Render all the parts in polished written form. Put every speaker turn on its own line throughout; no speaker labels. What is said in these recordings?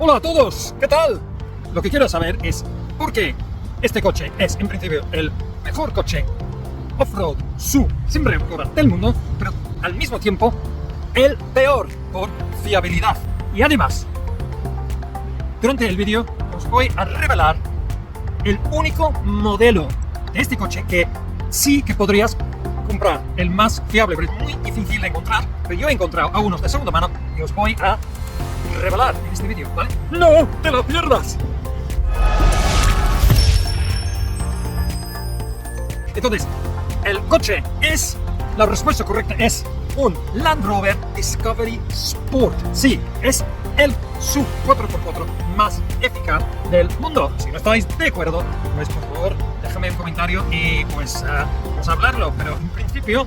Hola a todos, ¿qué tal? Lo que quiero saber es por qué este coche es en principio el mejor coche off-road sin remora del mundo, pero al mismo tiempo el peor por fiabilidad. Y además, durante el vídeo os voy a revelar el único modelo de este coche que sí que podrías comprar, el más fiable, pero es muy difícil de encontrar, pero yo he encontrado a unos de segunda mano y os voy a revelar en este vídeo, ¿vale? ¡No te lo pierdas! Entonces, el coche es, la respuesta correcta es un Land Rover Discovery Sport. Sí, es el SUV 4x4 más eficaz del mundo. Si no estáis de acuerdo, pues por favor déjame un comentario y pues vamos a hablarlo. Pero en principio,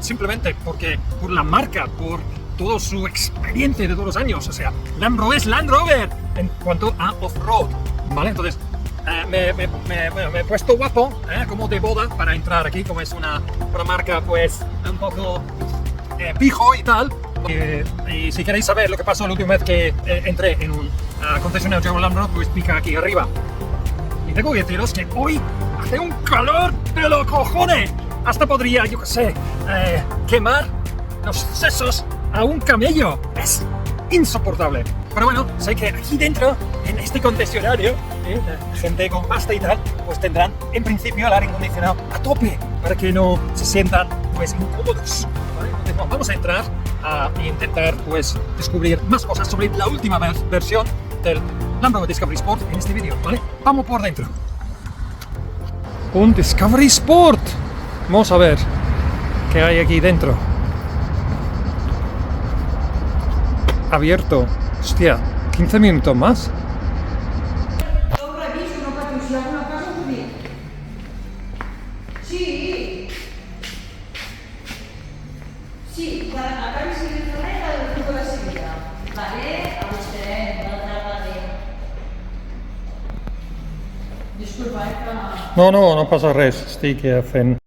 simplemente porque por la marca, por toda su experiencia de todos los años, o sea, Land Rover es Land Rover en cuanto a off-road, ¿vale? Entonces, me he puesto guapo, como de boda, para entrar aquí, como es una marca pues un poco pijo y tal. Y si queréis saber lo que pasó la última vez que entré en un concesionario de Land Rover, pues pica aquí arriba. Y tengo que deciros que hoy hace un calor de los cojones. Hasta podría, yo qué sé, quemar los sesos a un camello. Es insoportable. Pero bueno, sé que aquí dentro, en este concesionario, gente con pasta y tal, pues tendrán en principio el aire acondicionado a tope para que no se sientan pues incómodos, ¿vale? Entonces, bueno, vamos a entrar e intentar pues descubrir más cosas sobre la última versión del Land Rover Discovery Sport en este vídeo, ¿vale? Vamos por dentro. Un Discovery Sport. Vamos a ver qué hay aquí dentro. Abierto. Hostia, 15 minutos más.
Sí. Sí, acá mi seleccioneta del grupo de seguida. Vale, a usted, disculpa,
No pasa res, estic fent.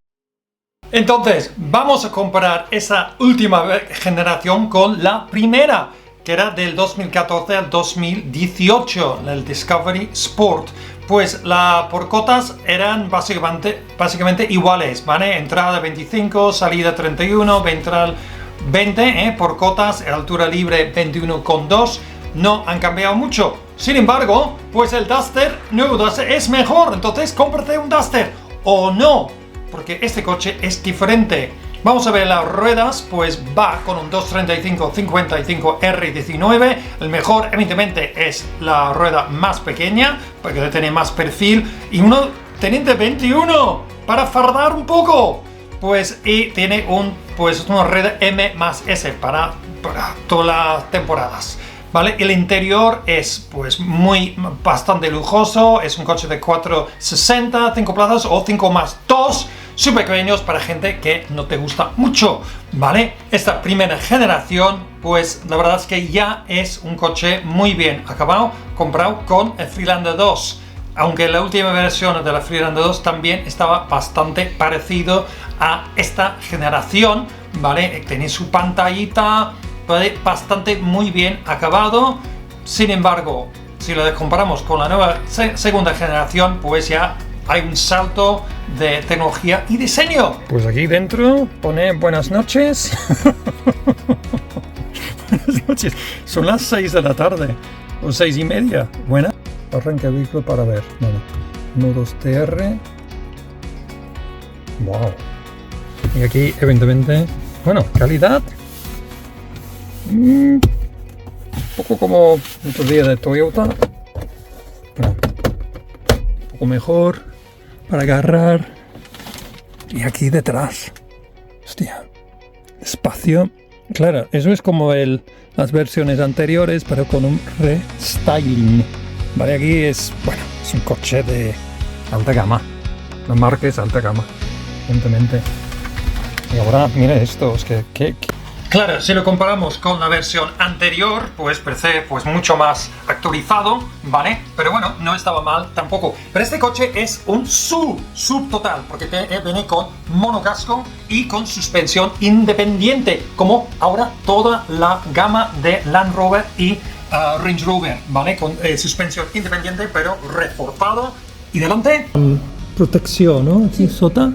Entonces, vamos a comparar esa última generación con la primera, que era del 2014 al 2018, el Discovery Sport. Pues por cotas eran básicamente iguales, ¿vale? Entrada 25, salida 31, ventral 20, por cotas, altura libre 21,2, no han cambiado mucho. Sin embargo, pues el nuevo Duster es mejor, entonces cómprate un Duster o no, porque este coche es diferente. Vamos a ver las ruedas, pues va con un 235/55 R19. El mejor, evidentemente, es la rueda más pequeña, porque tiene más perfil. Y uno teniente 21 para fardar un poco. Pues, y tiene una rueda M más S para todas las temporadas. ¿Vale? El interior es pues bastante lujoso. Es un coche de 460, 5 plazas o 5+2. Súper pequeños para gente que no te gusta mucho, ¿vale? Esta primera generación, pues la verdad es que ya es un coche muy bien acabado, comprado con el Freelander 2. Aunque la última versión de la Freelander 2 también estaba bastante parecido a esta generación, ¿vale? Tiene su pantallita, bastante muy bien acabado. Sin embargo, si lo comparamos con la nueva segunda generación, pues ya hay un salto de tecnología y diseño. Pues aquí dentro pone buenas noches. Buenas noches. Son las 6 de la tarde o 6:30. Buena. Arranca el vehículo para ver. Bueno, modos TR. Wow. Y aquí, evidentemente, bueno, calidad. Un poco como otro día de Toyota. Bueno, un poco mejor para agarrar. Y aquí detrás, hostia, espacio. Claro, eso es como las versiones anteriores, pero con un restyling. Vale, aquí es un coche de alta gama. La marca es alta gama, evidentemente. Y ahora, mira esto, es que claro, si lo comparamos con la versión anterior, pues parece mucho más actualizado, ¿vale? Pero bueno, no estaba mal tampoco. Pero este coche es un sub total, porque viene con monocasco y con suspensión independiente, como ahora toda la gama de Land Rover y Range Rover, ¿vale? Con suspensión independiente pero reforzado. Y delante, protecció, no? Aquí sota.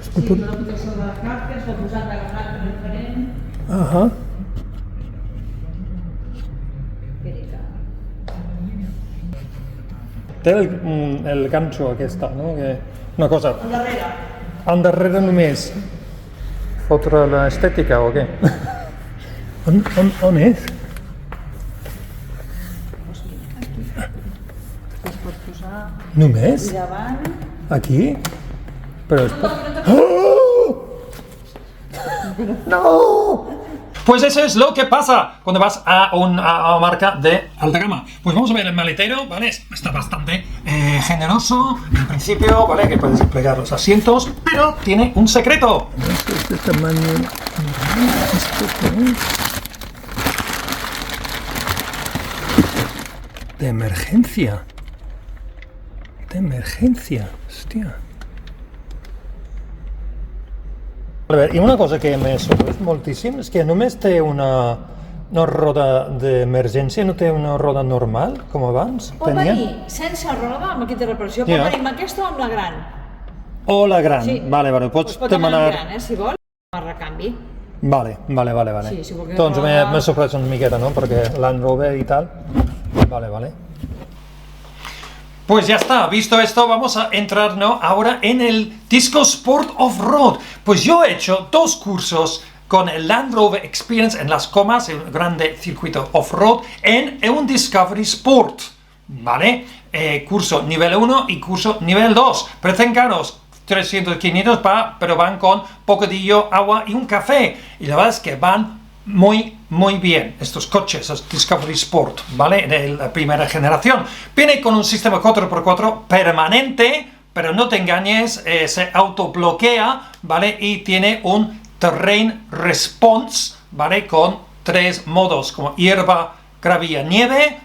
Sí, una protecció de les cartes, la posat de cartes diferent.
Ajá. Té el ganxo aquesta, no? Que una cosa.
Endarrere.
Endarrere només. Fotre l'estètica o què? On és?
Es pot posar
Només?
i davant.
Aquí? Pero ¡Oh! ¡No! Pues eso es lo que pasa cuando vas a una marca de alta gama. Pues vamos a ver el maletero, ¿vale? Está bastante generoso, en principio, ¿vale? Que puedes desplegar los asientos, pero tiene un secreto. Este tamaño... De emergencia. De emergencia, hostia. A veure, i una cosa que m'he sorprès moltíssim és que només té una roda d'emergència, no té una roda normal, com abans.
Pot venir sense roda amb el kit de reparació, pot venir amb aquesta o amb la gran.
O la gran,
sí.
Vale, pots demanar...
Pot gran, si vol, a recanvi.
Vale.
Sí, si vol que
doncs m'he sorprès una miqueta, no? Perquè Land Rover i tal. Vale. Pues ya está, visto esto, vamos a entrar, ¿no? Ahora en el Disco Sport Off-Road. Pues yo he hecho 2 cursos con el Land Rover Experience en Las Comas, el grande circuito off-road, en un Discovery Sport, ¿vale? Curso nivel 1 y curso nivel 2. Parecen caros, 300, 500, pero van con bocadillo, agua y un café. Y la verdad es que van muy bien estos coches, los Discovery Sport, ¿vale? De la primera generación. Viene con un sistema 4x4 permanente, pero no te engañes, se autobloquea, ¿vale? Y tiene un Terrain Response, ¿vale? Con 3 modos, como hierba, gravilla, nieve,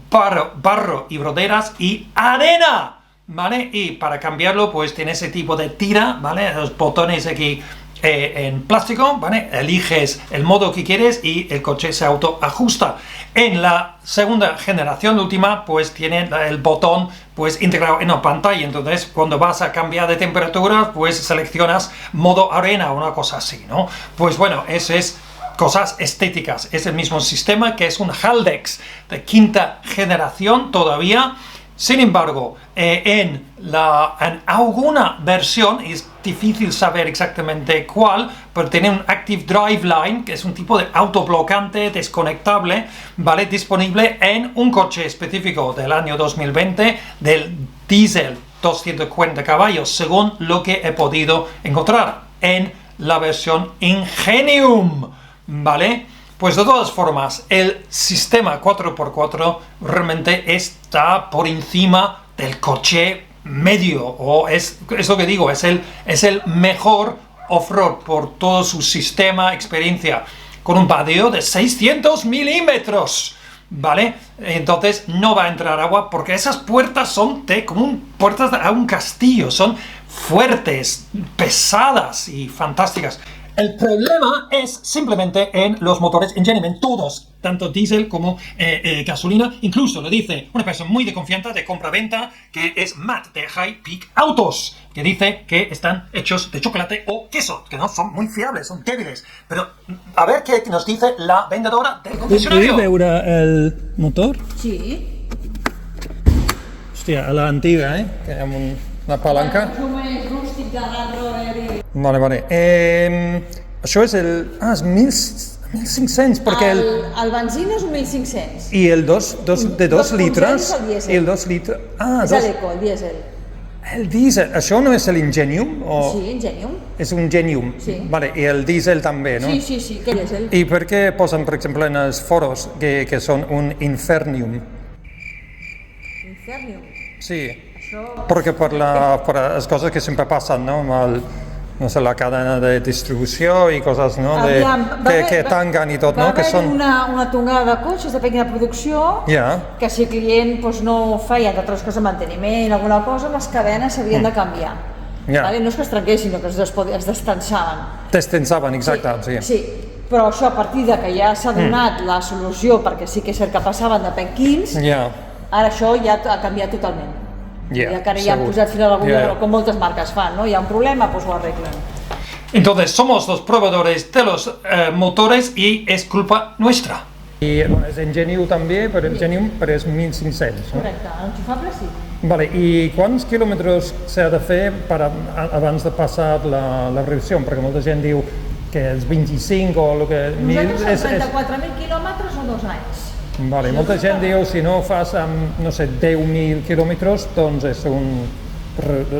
barro y broderas y arena, ¿vale? Y para cambiarlo, pues tiene ese tipo de tira, ¿vale? Los botones aquí en plástico, ¿vale? Eliges el modo que quieres y el coche se autoajusta. En la segunda generación, la última, pues tiene el botón pues integrado en la pantalla, entonces cuando vas a cambiar de temperatura, pues seleccionas modo arena o una cosa así, ¿no? Pues bueno, eso es cosas estéticas, es el mismo sistema que es un Haldex de 5ª generación todavía. Sin embargo, en alguna versión, es difícil saber exactamente cuál, pero tiene un Active Driveline, que es un tipo de autoblocante desconectable, ¿vale? Disponible en un coche específico del año 2020, del diésel 240 caballos, según lo que he podido encontrar en la versión Ingenium, ¿vale? Pues de todas formas, el sistema 4x4 realmente está por encima del coche medio, o es lo que digo, es el mejor off-road por todo su sistema, experiencia, con un vadeo de 600 milímetros, ¿vale? Entonces no va a entrar agua porque esas puertas son como puertas a un castillo, son fuertes, pesadas y fantásticas. El problema es simplemente en los motores Ingenium, todos, tanto diésel como gasolina. Incluso lo dice una persona muy de confianza de compra-venta, que es Matt de High Peak Autos, que dice que están hechos de chocolate o queso, que no son muy fiables, son débiles. Pero a ver qué nos dice la vendedora del concesionario. ¿Puedes ver el motor?
Sí.
Hostia, a la antiga, que hay una palanca.
És rústic de Land Rover i...
Vale. Això és el... és 1.500, perquè
El benzina és un 1.500.
I el de 2 litres...
és el dièsel.
I el 2 litres...
És l'Eco, el dièsel.
El dièsel, això no és l'Ingenium?
Sí, Ingenium.
És un Ingenium?
Sí.
Vale, i el dièsel també, no?
Sí, que dièsel.
I per què posen, per exemple, en els foros que són un Infernium?
Infernium.
Sí. Porque por las cosas que siempre pasan, ¿no? No sé, la cadena de distribución y cosas, ¿no? Que tangan y todo, ¿no? Que son...
una tongada de cotxes de pequeña producció, que si el client pues, no feia d'altres coses de manteniment, alguna cosa, les cadenes s'havien de canviar. Vale? No és que es trenquessin, sinó que es destensaven.
Destensaven, exacte, sí.
Sí, Però això, a partir de que ja s'ha donat la solució, perquè sí que és cert que passaven de PEC 15, ara això ja ha canviat totalment. Ja que ara ja han posat fil a l'agulla, com moltes marques fan, ¿no? Hi ha un problema, pues lo arreglan.
Entonces, somos los proveedores de los motores y es culpa nuestra. I bueno, és Ingenium també, però Ingenium és 1.500.
Correcte, enxufable sí.
Vale, i quants quilòmetres s'ha de fer abans de passar la revisió? Perquè molta gent diu que els 25 o el que...
Nosaltres són 34.000 quilòmetres o 2 anys.
Vale, molta gent diu si no fas amb, no sé, 10.000 quilòmetres, doncs és de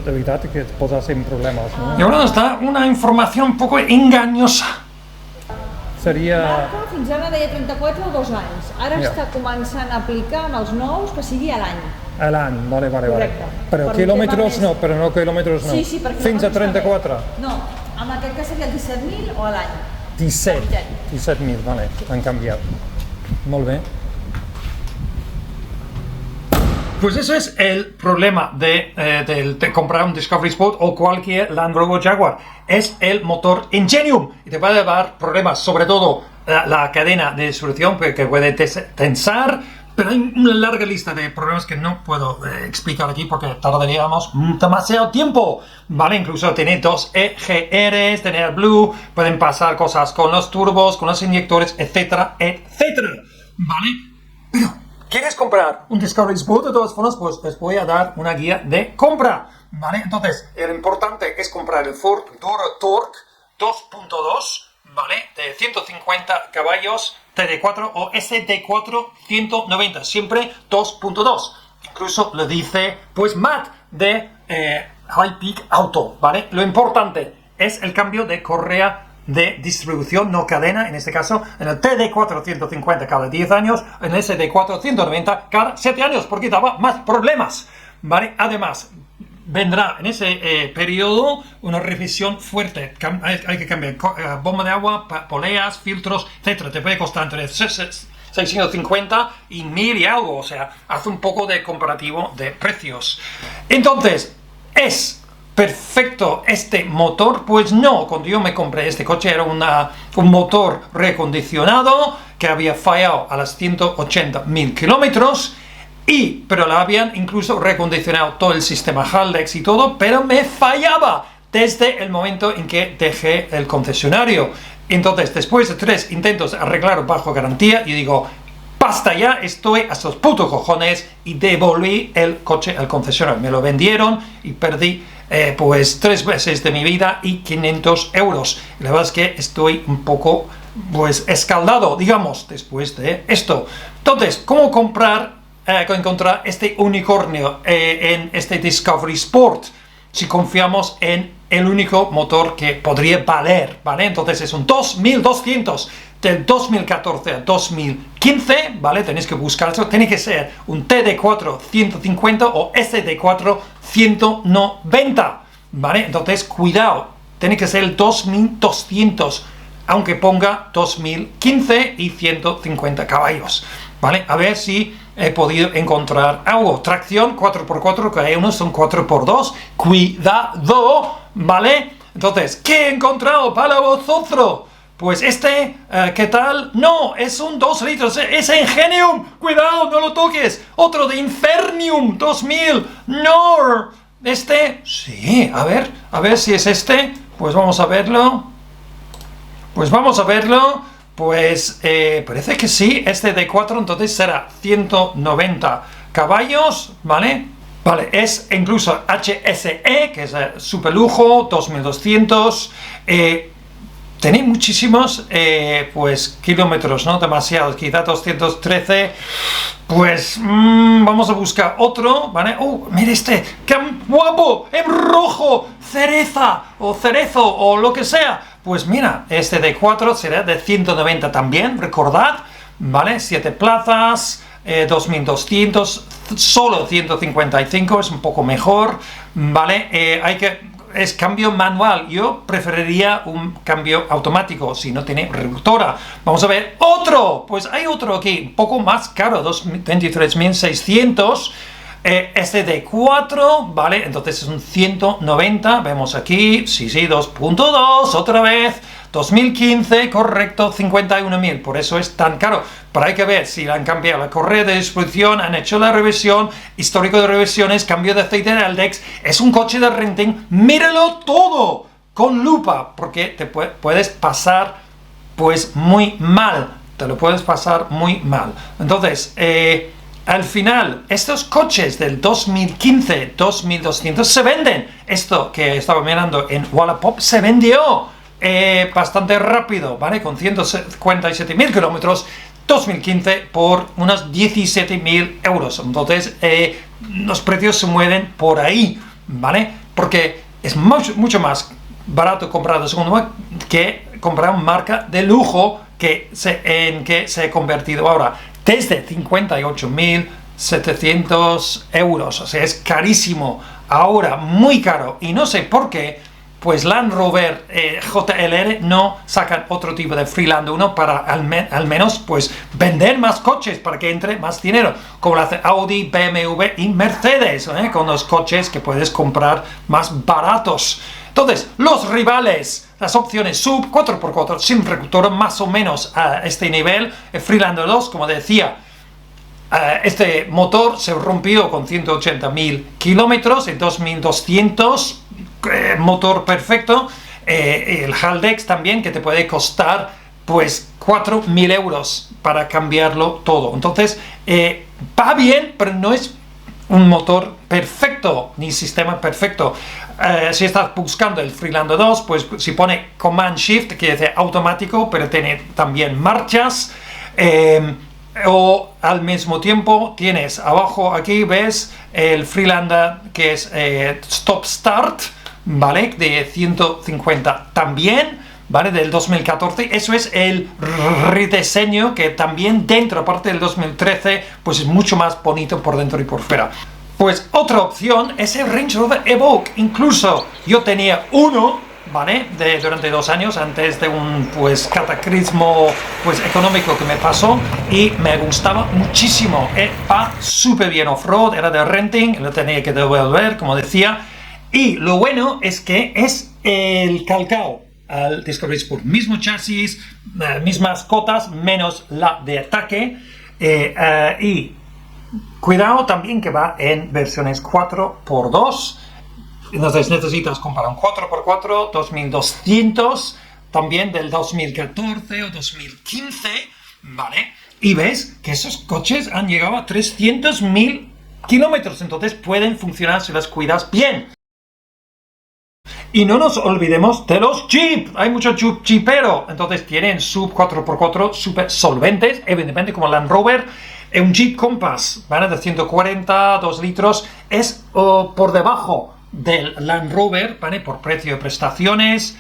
veritat que et posa sin problemes, ¿no? Y ahora nos da una información un poco engañosa. Seria...
Marca fins ara deia 34 o 2 anys. Ara està començant a aplicar amb els nous que sigui a l'any.
A l'any, vale.
Correcte.
Però quilòmetres no, quilòmetres no.
Sí, perquè
fins a 34?
No, en aquest cas seria el 17.000 o a l'any.
17.000, vale, han canviat. Molt bé. Pues eso es el problema de comprar un Discovery Sport o cualquier Land Rover Jaguar. Es el motor Ingenium y te puede dar problemas, sobre todo la cadena de distribución que puede tensar, pero hay una larga lista de problemas que no puedo explicar aquí porque tardaríamos demasiado tiempo, ¿vale? Incluso tener dos EGRs, tener Blue, pueden pasar cosas con los turbos, con los inyectores, etcétera, etcétera, ¿vale? Pero ¿quieres comprar un Discovery Sport? De todas formas, pues les voy a dar una guía de compra, ¿vale? Entonces, lo importante es comprar el Ford Torque 2.2, ¿vale? De 150 caballos, TD4 o SD4 190, siempre 2.2. Incluso lo dice, pues, Matt de High Peak Auto, ¿vale? Lo importante es el cambio de correa de distribución, no cadena, en este caso, en el TD4 150 cada 10 años, en el SD4 190 cada 7 años, porque daba más problemas, ¿vale? Además, vendrá en ese periodo una revisión fuerte, hay que cambiar bomba de agua, poleas, filtros, etcétera, te puede costar entre 650 y 1.000 y algo, o sea, haz un poco de comparativo de precios. Entonces, ¿es perfecto este motor? Pues no, cuando yo me compré este coche era un motor recondicionado que había fallado a las 180.000 kilómetros, pero lo habían incluso recondicionado todo el sistema Haldex y todo, pero me fallaba desde el momento en que dejé el concesionario. Entonces, después de 3 intentos de arreglar bajo garantía, yo digo, basta ya, estoy hasta los putos cojones, y devolví el coche al concesionario. Me lo vendieron y perdí pues 3 meses de mi vida y 500 euros. La verdad es que estoy un poco pues escaldado, digamos, después de esto. Entonces, ¿cómo encontrar este unicornio en este Discovery Sport? Si confiamos en el único motor que podría valer, ¿vale? Entonces es un 2200 del 2014 a 2015, ¿vale? Tenéis que buscarlo, tiene que ser un TD4 150 o SD4 190, ¿vale? Entonces, cuidado, tiene que ser el 2200, aunque ponga 2015 y 150 caballos, ¿vale? A ver si he podido encontrar algo. Tracción 4x4, que hay unos son 4x2, cuidado, ¿vale? Entonces, ¿qué he encontrado para vosotros? Pues ¿qué tal? No, es un 2 litros, es Ingenium, cuidado, no lo toques. Otro de Infernium 2000, no, sí, a ver si es pues vamos a verlo. Pues parece que sí, de 4, entonces será 190 caballos, ¿vale? Vale, es incluso HSE, que es super lujo, 2200, tenéis muchísimos pues kilómetros, ¿no? Demasiados, quizá 213, pues vamos a buscar otro, ¿vale? Mira ¡qué guapo! ¡En rojo! ¡Cereza! O cerezo, o lo que sea. Pues mira, de 4 será de 190 también, recordad, ¿vale? 7 plazas, 2200, solo 155, es un poco mejor, ¿vale? Es cambio manual, yo preferiría un cambio automático si no tiene reductora. Vamos a ver otro, pues hay otro aquí, un poco más caro, 23.600, de 4, ¿vale? Entonces es un 190, vemos aquí, sí, 2.2, otra vez, 2015, correcto, 51.000, por eso es tan caro. Pero hay que ver si han cambiado la correa de disposición, han hecho la revisión, histórico de revisiones, cambio de aceite de Haldex. Es un coche de renting, míralo todo con lupa, porque te puedes pasar pues muy mal, te lo puedes pasar muy mal. Entonces, al final, estos coches del 2015, 2200 se venden. Esto que estaba mirando en Wallapop se vendió bastante rápido, ¿vale? Con 157.000 kilómetros, 2015 por unos 17.000 euros. Entonces, los precios se mueven por ahí, ¿vale? Porque es mucho más barato comprar de segunda mano que comprar una marca de lujo en que se ha convertido ahora. Desde 58.700 euros, o sea, es carísimo, ahora muy caro, y no sé por qué, pues Land Rover JLR no sacan otro tipo de Freelander 1 para al menos pues vender más coches, para que entre más dinero, como lo hace Audi, BMW y Mercedes, con los coches que puedes comprar más baratos. Entonces, los rivales, las opciones sub 4x4 sin reductor, más o menos a este nivel. El Freelander 2, como decía, este motor se rompió con 180.000 kilómetros en 2200, motor perfecto. El Haldex también, que te puede costar pues 4.000 euros para cambiarlo todo. Entonces, va bien, pero no es un motor perfecto, ni sistema perfecto. Si estás buscando el Freelander 2, pues si pone Command Shift, quiere decir automático, pero tiene también marchas, o al mismo tiempo tienes abajo, aquí ves el Freelander que es Stop Start, ¿vale? De 150 también, ¿vale? Del 2014, eso es el rediseño que también dentro, aparte del 2013, pues es mucho más bonito por dentro y por fuera. Pues otra opción es el Range Rover Evoque. Incluso yo tenía uno, ¿vale? Durante 2 años, antes de un pues cataclismo pues económico que me pasó, y me gustaba muchísimo. Va súper bien off-road, era de renting, lo tenía que devolver, como decía. Y lo bueno es que es el calcao al Discovery Sport. Mismo chasis, mismas cotas, menos la de ataque. Y cuidado también que va en versiones 4x2. Entonces necesitas comprar un 4x4 2200, también del 2014 o 2015, ¿vale? Y ves que esos coches han llegado a 300.000 kilómetros, entonces pueden funcionar si las cuidas bien. Y no nos olvidemos de los Jeep. Hay mucho Jeepero, entonces tienen sub 4x4 súper solventes, evidentemente como Land Rover. Un Jeep Compass, ¿vale? De 140, 2 litros, es por debajo del Land Rover, ¿vale? Por precio de prestaciones,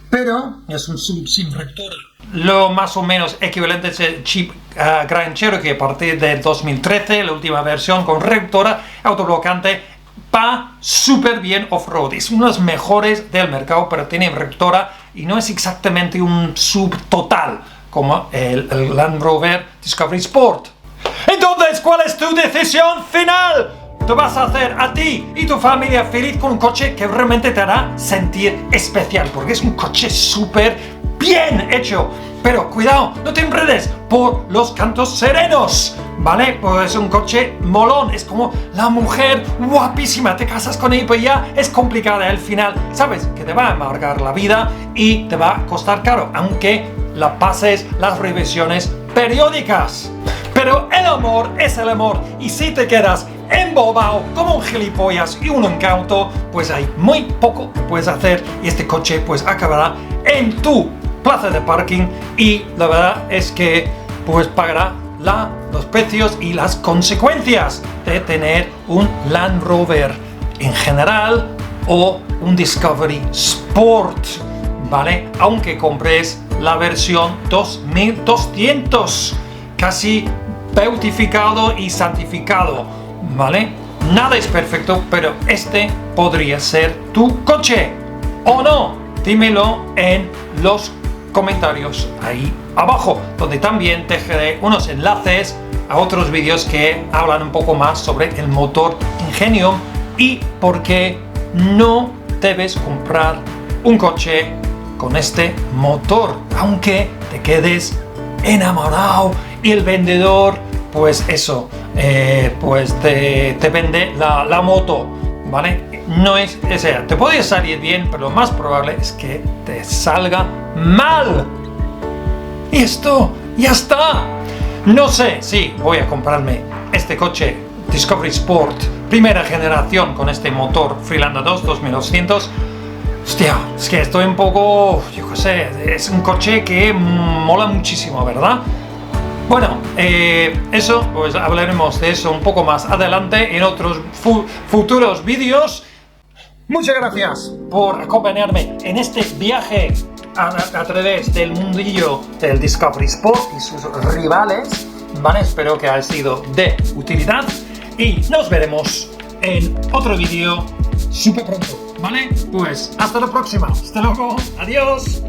pero es un sub sin rector. Lo más o menos equivalente es el Jeep Grand Cherokee a partir del 2013, la última versión con reductora, autoblocante, va súper bien off-road. Es uno de los mejores del mercado, pero tiene reductora y no es exactamente un sub total como el Land Rover Discovery Sport. Entonces, ¿cuál es tu decisión final? Te vas a hacer a ti y tu familia feliz con un coche que realmente te hará sentir especial, porque es un coche súper bien hecho. Pero cuidado, no te enredes por los cantos serenos, ¿vale? Pues es un coche molón, es como la mujer guapísima, te casas con ella, pues ya es complicada al final. Sabes que te va a amargar la vida y te va a costar caro, aunque la pases las revisiones periódicas. Pero el amor es el amor, y si te quedas embobado como un gilipollas y un incauto, pues hay muy poco que puedes hacer, y este coche pues acabará en tu plaza de parking, y la verdad es que pues pagará los precios y las consecuencias de tener un Land Rover en general o un Discovery Sport, ¿vale? Aunque compres la versión 2200, casi beatificado y santificado, ¿vale? Nada es perfecto, pero este podría ser tu coche, ¿o no? Dímelo en los comentarios ahí abajo, donde también te dejaré unos enlaces a otros vídeos que hablan un poco más sobre el motor Ingenium y por qué no debes comprar un coche con este motor, aunque te quedes enamorado y el vendedor, pues eso, pues te vende la moto, ¿vale? No es, o sea, te puede salir bien, pero lo más probable es que te salga mal. Y esto ya está. No sé si voy a comprarme este coche Discovery Sport primera generación con este motor Freelander 2 2200. Hostia, es que estoy un poco, yo qué sé, es un coche que mola muchísimo, ¿verdad? Bueno, eso, pues hablaremos de eso un poco más adelante en otros futuros vídeos. Muchas gracias por acompañarme en este viaje a través del mundillo del Discovery Sport y sus rivales, ¿vale? Espero que haya sido de utilidad y nos veremos en otro vídeo súper pronto, ¿vale? Pues hasta la próxima, hasta luego, adiós.